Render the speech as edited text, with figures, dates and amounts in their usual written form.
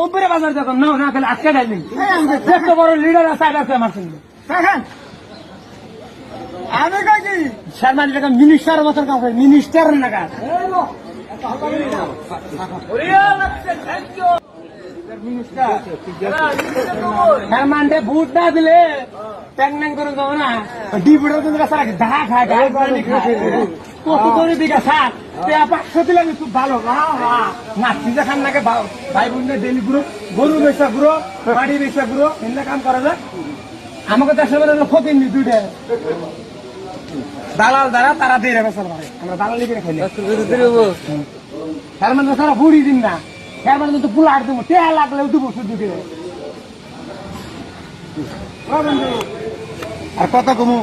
ওপরে বাজার যখন নাও না তাহলে আটকে দেয়নি এত বড় লিডার আছে আমার সঙ্গে আমি কাকি শর্মা টাকা মিনিস্টার মতন কাজ করে মিনিস্টার না কাজ শর্মান্ডে ভোট না দিলে ট্যাং ট্যাং করে যাবো না ডিপুটার কিন্তু ধা খায় কত করে দিকে স্যার 500 দিলে আমি খুব ভালো নাচি দেখান নাকি ভাই বোনদের ডেলি পুরো গরু বেচা পুরো বাড়ি বেচা পুরো এমনি কাম করা যায় আমাকে দেশের বেলা ফকির নি দুইটা দালাল দ্বারা তারা দিয়ে রেখে ভাই আমরা দালালি করে খাইলে তার মানে সারা বুড়ি দিন না তার মানে তো পুলা আট দেবো টেয়া লাগলেও দেবো শুধু দিয়ে আর কত কমু